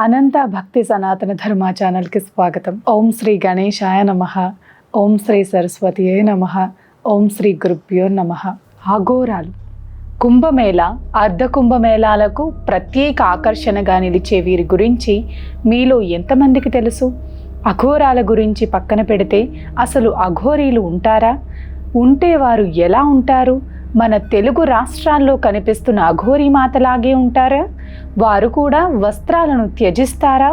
అనంత భక్తి సనాతన ధర్మ ఛానల్కి స్వాగతం. ఓం శ్రీ గణేశాయ నమః. ఓం శ్రీ సరస్వతియే నమః. ఓం శ్రీ గురుభ్యో నమః. అఘోరాలు కుంభమేళ, అర్ధ కుంభమేళాలకు ప్రత్యేక ఆకర్షణగా నిలిచే వీరి గురించి మీలో ఎంతమందికి తెలుసు? అఘోరాల గురించి పక్కన పెడితే అసలు అఘోరీలు ఉంటారా? ఉంటే వారు ఎలా ఉంటారు? మన తెలుగు రాష్ట్రాల్లో కనిపిస్తున్న అఘోరీ మాతలాగే ఉంటారా? వారు కూడా వస్త్రాలను త్యజిస్తారా?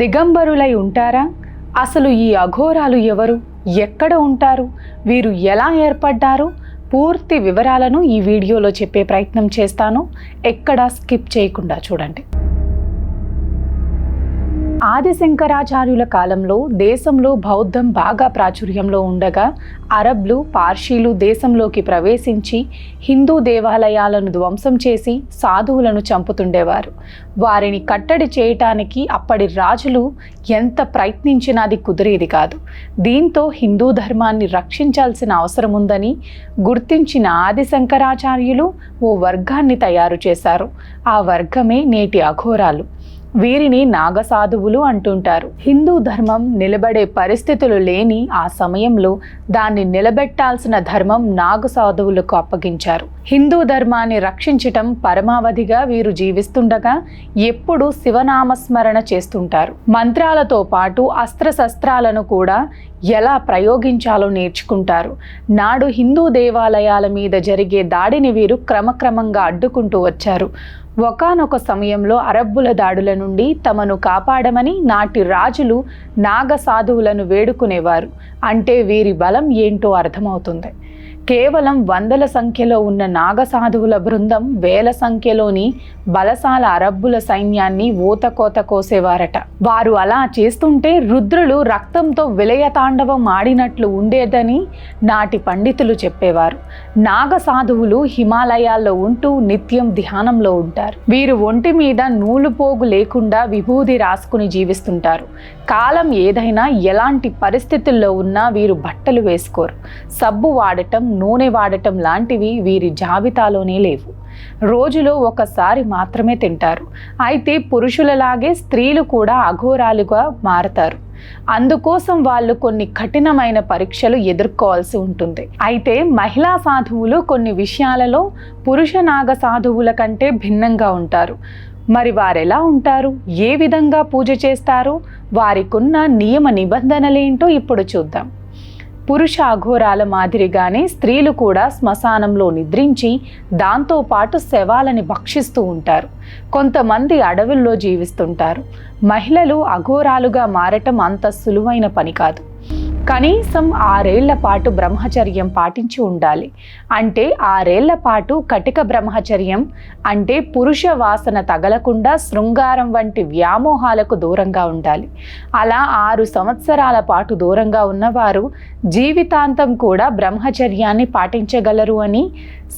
దిగంబరులై ఉంటారా? అసలు ఈ అఘోరాలు ఎవరు? ఎక్కడ ఉంటారు? వీరు ఎలా ఏర్పడ్డారు? పూర్తి వివరాలను ఈ వీడియోలో చెప్పే ప్రయత్నం చేస్తాను. ఎక్కడా స్కిప్ చేయకుండా చూడండి. ఆది శంకరాచార్యుల కాలంలో దేశంలో బౌద్ధం బాగా ప్రాచుర్యంలో ఉండగా అరబ్లు, పార్షీలు దేశంలోకి ప్రవేశించి హిందూ దేవాలయాలను ధ్వంసం చేసి సాధువులను చంపుతుండేవారు. వారిని కట్టడి చేయటానికి అప్పటి రాజులు ఎంత ప్రయత్నించినా అది కుదిరేది కాదు. దీంతో హిందూ ధర్మాన్ని రక్షించాల్సిన అవసరం ఉందని గుర్తించిన ఆది శంకరాచార్యులు ఓ వర్గాన్ని తయారు చేశారు. ఆ వర్గమే నేటి అఘోరాలు. వీరిని నాగసాధువులు అంటుంటారు. హిందూ ధర్మం నిలబడే పరిస్థితులు లేని ఆ సమయంలో దాన్ని నిలబెట్టాల్సిన ధర్మం నాగసాధువులకు అప్పగించారు. హిందూ ధర్మాన్ని రక్షించటం పరమావధిగా వీరు జీవిస్తుండగా ఎప్పుడూ శివనామస్మరణ చేస్తుంటారు. మంత్రాలతో పాటు అస్త్రశస్త్రాలను కూడా ఎలా ప్రయోగించాలో నేర్చుకుంటారు. నాడు హిందూ దేవాలయాల మీద జరిగే దాడిని వీరు క్రమక్రమంగా అడ్డుకుంటూ వచ్చారు. ఒకానొక సమయంలో అరబ్బుల దాడుల నుండి తమను కాపాడమని నాటి రాజులు నాగ సాధువులను వేడుకునేవారు. అంటే వీరి బలం ఏంటో అర్థమవుతుంది. కేవలం వందల సంఖ్యలో ఉన్న నాగసాధువుల బృందం వేల సంఖ్యలోని బలశాల అరబ్బుల సైన్యాన్ని ఊతకోత కోసేవారట. వారు అలా చేస్తుంటే రుద్రులు రక్తంతో విలయతాండవం ఆడినట్లు ఉండేదని నాటి పండితులు చెప్పేవారు. నాగసాధువులు హిమాలయాల్లో ఉంటూ నిత్యం ధ్యానంలో ఉంటారు. వీరు ఒంటి మీద నూలు పోగు లేకుండా విభూది రాసుకుని జీవిస్తుంటారు. కాలం ఏదైనా ఎలాంటి పరిస్థితుల్లో ఉన్నా వీరు బట్టలు వేసుకోరు. సబ్బు వాడటం, నూనె వాడటం లాంటివి వీరి జాబితాలోనే లేవు. రోజులో ఒకసారి మాత్రమే తింటారు. అయితే పురుషులలాగే స్త్రీలు కూడా అఘోరాలుగా మారతారు. అందుకోసం వాళ్ళు కొన్ని కఠినమైన పరీక్షలు ఎదుర్కోవాల్సి ఉంటుంది. అయితే మహిళా సాధువులు కొన్ని విషయాలలో పురుష నాగ సాధువుల కంటే భిన్నంగా ఉంటారు. మరి వారెలా ఉంటారు? ఏ విధంగా పూజ చేస్తారు? వారికున్న నియమ నిబంధనలేంటో ఇప్పుడు చూద్దాం. పురుష అఘోరాల మాదిరిగానే స్త్రీలు కూడా శ్మశానంలో నిద్రించి దాంతోపాటు శవాలని భక్షిస్తూ ఉంటారు. కొంతమంది అడవుల్లో జీవిస్తుంటారు. మహిళలు అఘోరాలుగా మారటం అంత సులువైన పని కాదు. కనీసం 6 ఏళ్ల పాటు బ్రహ్మచర్యం పాటించి ఉండాలి. అంటే 6 ఏళ్ల పాటు కటిక బ్రహ్మచర్యం అంటే పురుష వాసన తగలకుండా శృంగారం వంటి వ్యామోహాలకు దూరంగా ఉండాలి. అలా 6 సంవత్సరాల పాటు దూరంగా ఉన్నవారు జీవితాంతం కూడా బ్రహ్మచర్యాన్ని పాటించగలరు అని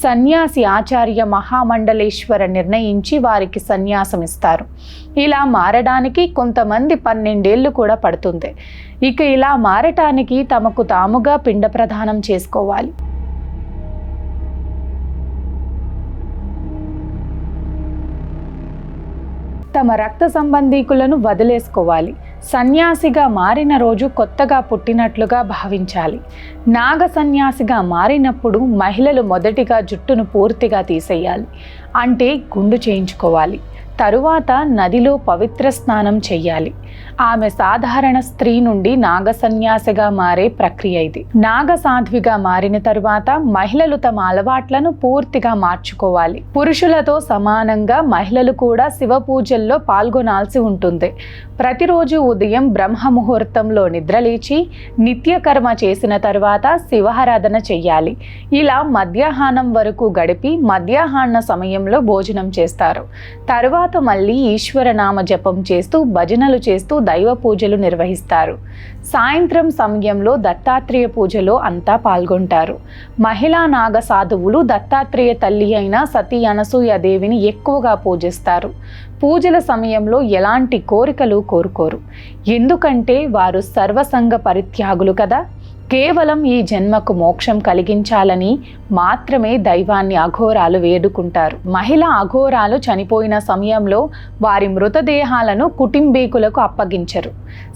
సన్యాసి ఆచార్య మహామండలేశ్వర నిర్ణయించి వారికి సన్యాసం ఇస్తారు. ఇలా మారడానికి కొంతమంది 12 ఏళ్ళు కూడా పడుతుంది. ఇక ఇలా మారటానికి తమకు తాముగా పిండ ప్రదానం చేసుకోవాలి. తమ రక్త సంబంధీకులను వదిలేసుకోవాలి. సన్యాసిగా మారిన రోజు కొత్తగా పుట్టినట్లుగా భావించాలి. నాగ సన్యాసిగా మారినప్పుడు మహిళలు మొదటిగా జుట్టును పూర్తిగా తీసేయాలి. అంటే గుండు చేయించుకోవాలి. తరువాత నదిలో పవిత్ర స్నానం చెయ్యాలి. ఆమె సాధారణ స్త్రీ నుండి నాగ సన్యాసిగా మారే ప్రక్రియ ఇది. నాగ సాధ్విగా మారిన తరువాత మహిళలు తమ అలవాట్లను పూర్తిగా మార్చుకోవాలి. పురుషులతో సమానంగా మహిళలు కూడా శివ పూజల్లో పాల్గొనాల్సి ఉంటుంది. ప్రతిరోజు ఉదయం బ్రహ్మ ముహూర్తంలో నిద్రలేచి నిత్యకర్మ చేసిన తరువాత శివారాధన చెయ్యాలి. ఇలా మధ్యాహ్నం వరకు గడిపి మధ్యాహ్న సమయంలో భోజనం చేస్తారు. తరువాత మళ్ళీ ఈశ్వర నామ జపం చేస్తూ భజనలు చేస్తూ దైవ పూజలు నిర్వహిస్తారు. సాయంత్రం సమయంలో దత్తాత్రేయ పూజలో అంతా పాల్గొంటారు. మహిళా నాగ సాధువులు దత్తాత్రేయ తల్లి అయిన సతీ అనసూయ దేవిని ఎక్కువగా పూజిస్తారు. పూజల సమయంలో ఎలాంటి కోరికలు కోరుకోరు. ఎందుకంటే వారు సర్వసంగ పరిత్యాగులు కదా. కేవలం ఈ జన్మకు మోక్షం కలిగించాలని మాత్రమే దైవాన్ని అఘోరాలు వేడుకుంటారు. మహిళ అఘోరాలు చనిపోయిన సమయంలో వారి మృతదేహాలను కుటుంబీకులకు అప్పగించరు.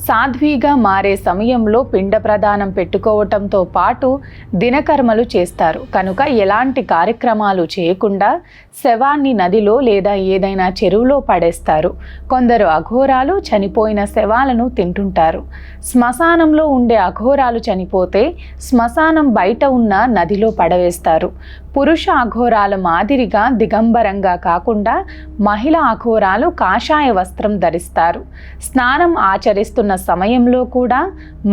సాధ్విగా మారే సమయంలో పిండ ప్రదానం పెట్టుకోవటంతో పాటు దినకర్మలు చేస్తారు. కనుక ఎలాంటి కార్యక్రమాలు చేయకుండా శవాన్ని నదిలో లేదా ఏదైనా చెరువులో పడేస్తారు. కొందరు అఘోరాలు చనిపోయిన శవాలను తింటుంటారు. శ్మశానంలో ఉండే అఘోరాలు చనిపోతే శ్మశానం బయట ఉన్న నదిలో పడవేస్తారు. పురుష అఘోరాల మాదిరిగా దిగంబరంగా కాకుండా మహిళా అఘోరాలు కాషాయ వస్త్రం ధరిస్తారు. స్నానం ఆచరిస్తున్న సమయంలో కూడా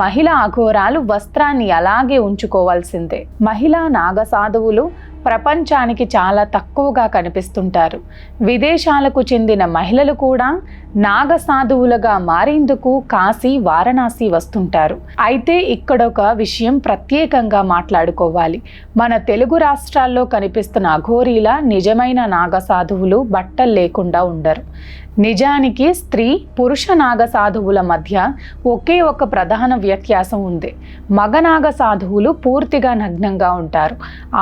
మహిళా అఘోరాలు వస్త్రాన్ని అలాగే ఉంచుకోవాల్సిందే. మహిళా నాగసాధువులు ప్రపంచానికి చాలా తక్కువగా కనిపిస్తుంటారు. విదేశాలకు చెందిన మహిళలు కూడా నాగసాధువులుగా మారేందుకు కాశీ, వారణాసి వస్తుంటారు. అయితే ఇక్కడొక విషయం ప్రత్యేకంగా మాట్లాడుకోవాలి. మన తెలుగు రాష్ట్రాల్లో కనిపిస్తున్న అఘోరీల నిజమైన నాగసాధువులు బట్టలు లేకుండా ఉండరు. నిజానికి స్త్రీ పురుష నాగసాధువుల మధ్య ఒకే ఒక ప్రధాన వ్యత్యాసం ఉంది. మగ నాగసాధువులు పూర్తిగా నగ్నంగా ఉంటారు.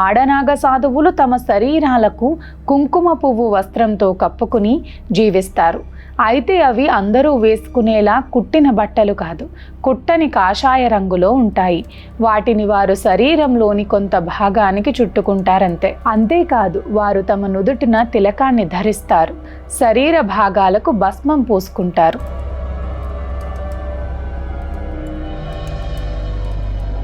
ఆడనాగసాధువులు తమ శరీరాలకు కుంకుమ పువ్వు వస్త్రంతో కప్పుకుని జీవిస్తారు. అయితే అవి అందరూ వేసుకునేలా కుట్టిన బట్టలు కాదు, కుట్టని కాషాయ రంగులో ఉంటాయి. వాటిని వారు శరీరంలోని కొంత భాగానికి చుట్టుకుంటారంతే. అంతేకాదు వారు తమ నుదుటిన తిలకాన్ని ధరిస్తారు. శరీర భాగాలకు భస్మం పూసుకుంటారు.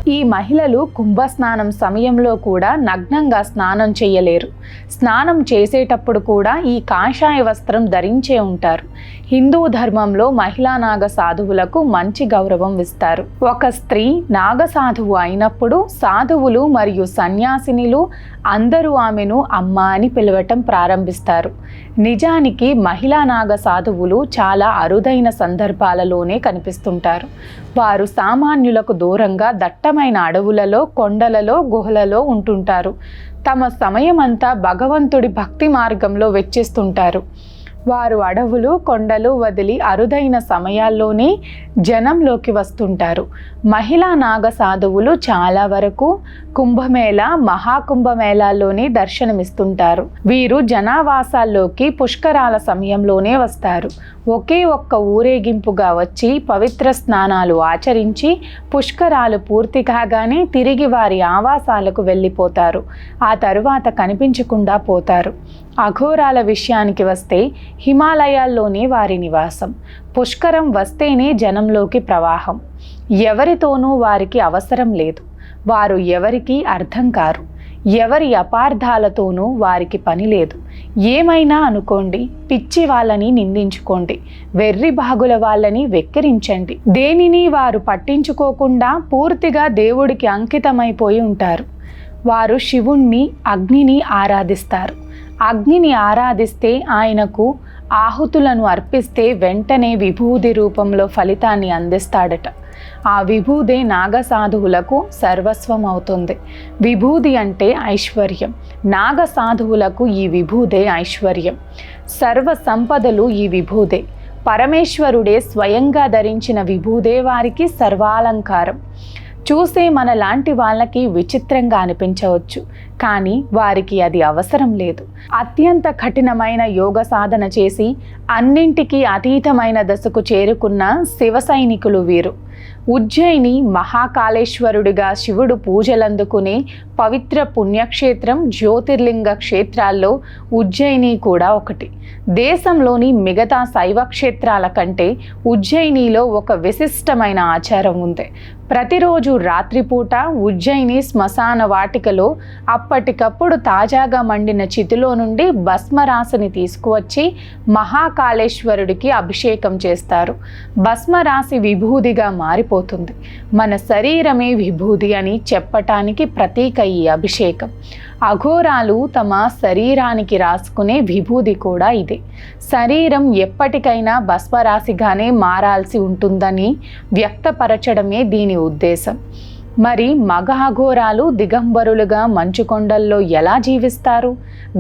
ఈ మహిళలు కుంభస్నానం సమయంలో కూడా నగ్నంగా స్నానం చేయలేరు. స్నానం చేసేటప్పుడు కూడా ఈ కాషాయ వస్త్రం ధరించే ఉంటారు. హిందూ ధర్మంలో మహిళా నాగ సాధువులకు మంచి గౌరవం ఇస్తారు. ఒక స్త్రీ నాగ సాధువు అయినప్పుడు సాధువులు మరియు సన్యాసినులు అందరూ ఆమెను అమ్మ అని పిలవటం ప్రారంభిస్తారు. నిజానికి మహిళా నాగ సాధువులు చాలా అరుదైన సందర్భాలలోనే కనిపిస్తుంటారు. వారు సామాన్యులకు దూరంగా దట్టమైన అడవులలో, కొండలలో, గుహలలో ఉంటుంటారు. తమ సమయమంతా భగవంతుడి భక్తి మార్గంలో వెచ్చిస్తుంటారు. వారు అడవులు, కొండలు వదిలి అరుదైన సమయాల్లోనే జనంలోకి వస్తుంటారు. మహిళా నాగ సాధువులు చాలా వరకు కుంభమేళ, మహాకుంభమేళాల్లోనే దర్శనమిస్తుంటారు. వీరు జనావాసాల్లోకి పుష్కరాల సమయంలోనే వస్తారు. ఒకే ఒక్క ఊరేగింపుగా వచ్చి పవిత్ర స్నానాలు ఆచరించి పుష్కరాలు పూర్తి కాగానే తిరిగి వారి ఆవాసాలకు వెళ్ళిపోతారు. ఆ తరువాత కనిపించకుండా పోతారు. అఘోరాల విషయానికి వస్తే హిమాలయాల్లోనే వారి నివాసం. పుష్కరం వస్తేనే జనంలోకి ప్రవాహం. ఎవరితోనూ వారికి అవసరం లేదు. వారు ఎవరికీ అర్థం కారు. ఎవరి అపార్థాలతోనూ వారికి పని లేదు. ఏమైనా అనుకోండి, పిచ్చి వాళ్ళని నిందించుకోండి, వెర్రి బాగుల వాళ్ళని వెక్కిరించండి. దేనిని వారు పట్టించుకోకుండా పూర్తిగా దేవుడికి అంకితమైపోయి ఉంటారు. వారు శివుణ్ణి, అగ్నిని ఆరాధిస్తారు. అగ్నిని ఆరాధిస్తే, ఆయనకు ఆహుతులను అర్పిస్తే వెంటనే విభూది రూపంలో ఫలితాన్ని అందిస్తాడట. ఆ విభూదే నాగసాధువులకు సర్వస్వం అవుతుంది. విభూది అంటే ఐశ్వర్యం. నాగసాధువులకు ఈ విభూదే ఐశ్వర్యం. సర్వ సంపదలు ఈ విభూదే. పరమేశ్వరుడే స్వయంగా ధరించిన విభూదే వారికి సర్వాలంకారం. చూసే మన లాంటి వాళ్ళకి విచిత్రంగా అనిపించవచ్చు, కానీ వారికి అది అవసరం లేదు. అత్యంత కఠినమైన యోగ సాధన చేసి అన్నింటికీ అతీతమైన దశకు చేరుకున్న శివ సైనికులు వీరు. ఉజ్జయిని మహాకాళేశ్వరుడిగా శివుడు పూజలందుకునే పవిత్ర పుణ్యక్షేత్రం, జ్యోతిర్లింగ క్షేత్రాల్లో ఉజ్జయిని కూడా ఒకటి. దేశంలోని మిగతా శైవ క్షేత్రాల కంటే ఉజ్జయినిలో ఒక విశిష్టమైన ఆచారం ఉంది. ప్రతిరోజు రాత్రిపూట ఉజ్జయిని శ్మశాన వాటికలో అప్పటికప్పుడు తాజాగా మండిన చితిలో నుండి భస్మరాశిని తీసుకువచ్చి మహాకాళేశ్వరుడికి అభిషేకం చేస్తారు. భస్మరాశి విభూదిగా మారిపోతుంది. మన శరీరమే విభూది అని చెప్పటానికి ప్రతీక ఈ అభిషేకం. అఘోరాలు తమ శరీరానికి రాసుకునే విభూది కూడా ఇదే. శరీరం ఎప్పటికైనా భస్మరాశిగానే మారాల్సి ఉంటుందని వ్యక్తపరచడమే దీని ఉద్దేశం. మరి మగ అఘోరాలు దిగంబరులుగా మంచుకొండల్లో ఎలా జీవిస్తారు?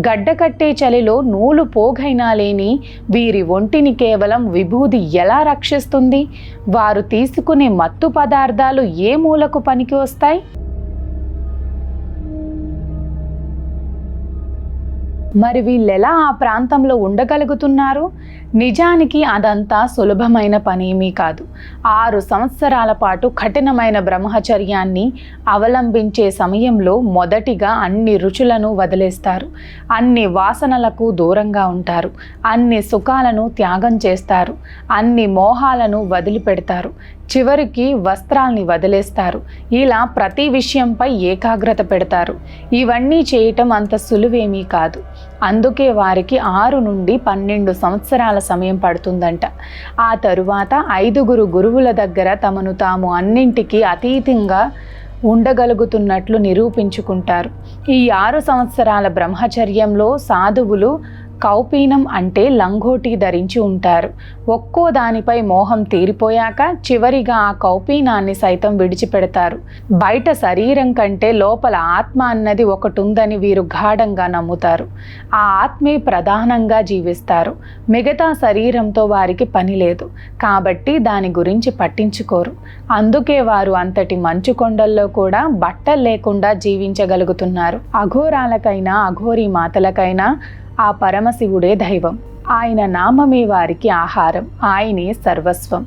గడ్డకట్టే చలిలో నూలు పోగైనా లేని వీరి ఒంటిని కేవలం విభూది ఎలా రక్షిస్తుంది? వారు తీసుకునే మత్తు పదార్థాలు ఏ మూలకు పనికి వస్తాయి? మరి వీళ్ళెలా ఆ ప్రాంతంలో ఉండగలుగుతున్నారు? నిజానికి అదంతా సులభమైన పనేమీ కాదు. 6 సంవత్సరాల పాటు కఠినమైన బ్రహ్మచర్యాన్ని అవలంబించే సమయంలో మొదటిగా అన్ని రుచులను వదిలేస్తారు, అన్ని వాసనలకు దూరంగా ఉంటారు, అన్ని సుఖాలను త్యాగం చేస్తారు, అన్ని మోహాలను వదిలిపెడతారు, చివరికి వస్త్రాల్ని వదిలేస్తారు. ఇలా ప్రతి విషయంపై ఏకాగ్రత పెడతారు. ఇవన్నీ చేయటం అంత సులువేమీ కాదు. అందుకే వారికి 6 నుండి 12 సంవత్సరాల సమయం పడుతుందంట. ఆ తరువాత 5 గురువుల దగ్గర తమను తాము అన్నింటికీ అతీతంగా ఉండగలుగుతున్నట్లు నిరూపించుకుంటారు. ఈ 6 సంవత్సరాల బ్రహ్మచర్యంలో సాధువులు కౌపీనం అంటే లంగోటి ధరించి ఉంటారు. ఒక్కో దానిపై మోహం తీరిపోయాక చివరిగా ఆ కౌపీనాన్ని సైతం విడిచిపెడతారు. బయట శరీరం కంటే లోపల ఆత్మ అన్నది ఒకటి ఉందని వీరు గాఢంగా నమ్ముతారు. ఆ ఆత్మే ప్రధానంగా జీవిస్తారు. మిగతా శరీరంతో వారికి పని లేదు కాబట్టి దాని గురించి పట్టించుకోరు. అందుకే వారు అంతటి మంచు కొండల్లో కూడా బట్టలు లేకుండా జీవించగలుగుతున్నారు. అఘోరాలకైనా అఘోరీ మాతలకైనా ఆ పరమశివుడే దైవం. ఆయన నామమే వారికి ఆహారం, ఆయనే సర్వస్వం.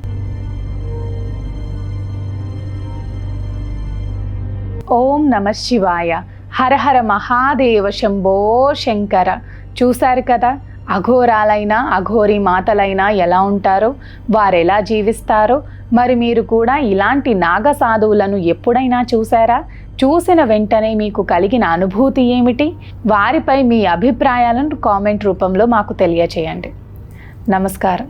ఓం నమ శివాయ. హర హర మహాదేవ శంభో శంకర. చూశారు కదా, అఘోరాలైనా అఘోరీ మాతలైనా ఎలా ఉంటారో, వారెలా జీవిస్తారో. మరి మీరు కూడా ఇలాంటి నాగ సాధువులను ఎప్పుడైనా చూసారా? చూసిన వెంటనే మీకు కలిగిన అనుభూతి ఏమిటి? వారిపై మీ అభిప్రాయాలను కామెంట్ రూపంలో మాకు తెలియచేయండి. నమస్కారం.